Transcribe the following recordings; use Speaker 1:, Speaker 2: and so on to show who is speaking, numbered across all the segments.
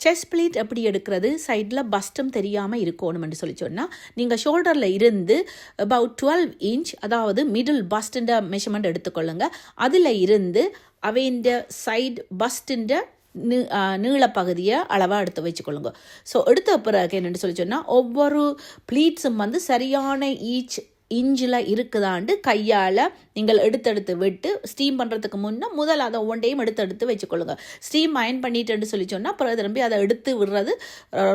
Speaker 1: Chest pleat எப்படி எடுக்கிறது, சைடில் பஸ்ட்டும் தெரியாமல் இருக்கணும்னு சொல்லி சொன்னால், நீங்கள் ஷோல்டரில் இருந்து அபவுட் 12 இன்ச், அதாவது மிடில் பஸ்ட்டுன்ற மெஷர்மெண்ட் எடுத்துக்கொள்ளுங்க. அதில் இருந்து அவைண்ட சைடு பஸ்ட்டுன்ற நீளப்பகுதியை அளவாக எடுத்து வச்சுக்கொள்ளுங்க. ஸோ எடுத்த பிறகு என்னென்னு சொல்லி சொன்னால், ஒவ்வொரு ப்ளீட்ஸும் வந்து சரியான ஈச் இன்ச்சில் இருக்குதாண்டு கையால் நீங்கள் எடுத்தெடுத்து விட்டு ஸ்டீம் பண்ணுறதுக்கு முதல் அதை ஒன்றையும் எடுத்து வச்சுக்கொள்ளுங்க. ஸ்டீம் அயன் பண்ணிட்டுன்னு சொல்லி சொன்னால் அப்புறம் திரும்பி அதை எடுத்து விடுறது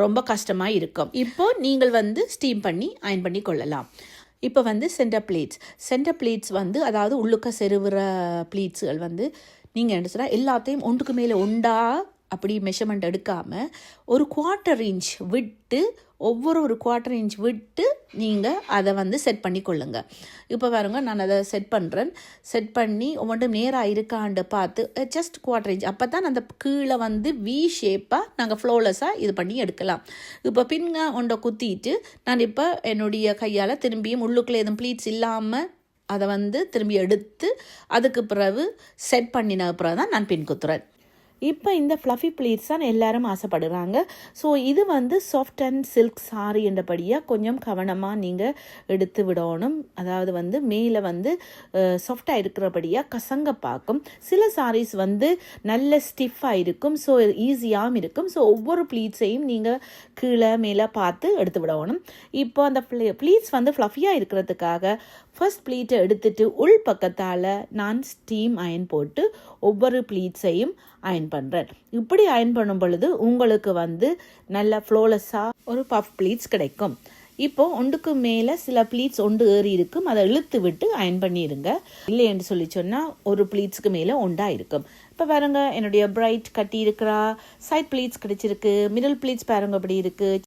Speaker 1: ரொம்ப கஷ்டமாக இருக்கும். இப்போது நீங்கள் வந்து ஸ்டீம் பண்ணி அயன் பண்ணி கொள்ளலாம். இப்போ வந்து சென்டர் ப்ளீட்ஸ் வந்து அதாவது உள்ளுக்க செருவுற ப்ளீட்ஸுகள் வந்து நீங்கள் என்ன சொன்னால் எல்லாத்தையும் ஒன்றுக்கு மேலே ஒண்டா அப்படி மெஷர்மெண்ட் எடுக்காமல் ஒரு 1/4 இன்ச் விட்டு ஒவ்வொரு 1/4 இன்ச் விட்டு நீங்கள் அதை வந்து செட் பண்ணி கொள்ளுங்க. இப்போ பாருங்க, நான் அதை செட் பண்ணி ஒவ்வொன்றும் நேராக இருக்காண்டு பார்த்து ஜஸ்ட் 1/4 இன்ச், அப்போ தான் அந்த கீழே வந்து வி ஷேப்பாக நாங்கள் ஃப்ளோலெஸ்ஸாக இது பண்ணி எடுக்கலாம். இப்போ பின்ன ஒன்றை குத்திட்டு நான் இப்போ என்னுடைய கையால் திரும்பியும் உள்ளுக்குள்ளே எதுவும் ப்ளீட்ஸ் இல்லாமல் அதை வந்து திரும்பி எடுத்து அதுக்கு பிறகு செட் பண்ணின பிறகு தான் நான் பின் குத்துறேன். இப்போ இந்த ஃப்ளஃபி ப்ளீட்ஸ் தான் எல்லாரும் ஆசைப்படுறாங்க. ஸோ இது வந்து சாஃப்ட் அண்ட் சில்க் சாரி என்றபடியாக கொஞ்சம் கவனமாக நீங்கள் எடுத்து விடணும். அதாவது வந்து மேலே வந்து சாஃப்டாக இருக்கிறபடியாக கசங்க பார்க்கும். சில சாரீஸ் வந்து நல்ல ஸ்டிஃபாக இருக்கும், ஸோ ஈஸியாகவும் இருக்கும். ஸோ ஒவ்வொரு ப்ளீட்ஸையும் நீங்கள் கீழே மேலே பார்த்து எடுத்து விடணும். இப்போ அந்த ப்ளீட்ஸ் வந்து ஃப்ளஃபியாக இருக்கிறதுக்காக ஃபர்ஸ்ட் ப்ளீட்டை எடுத்துட்டு உள் பக்கத்தால் நான் ஸ்டீம் அயன் போட்டு ஒவ்வொரு ப்ளீட்ஸையும் அயன் பண்ணுறேன். இப்படி அயன் பண்ணும் பொழுது உங்களுக்கு வந்து நல்ல ஃப்ளோலெஸ்ஸாக ஒரு பஃப் ப்ளீட்ஸ் கிடைக்கும். இப்போது ஒன்றுக்கு மேலே சில ப்ளீட்ஸ் ஒன்று ஏறி இருக்கும், அதை இழுத்து விட்டு அயன் பண்ணிடுங்க. இல்லை என்று சொல்லி சொன்னால் ஒரு ப்ளீட்ஸுக்கு மேலே ஒன்றா இருக்கும். இப்போ பாருங்க, என்னுடைய பிரைட் கட்டி இருக்கிறா, சைட் ப்ளீட்ஸ் கிடைச்சிருக்கு, மிடில் ப்ளீட்ஸ் பாருங்க அப்படி இருக்குது,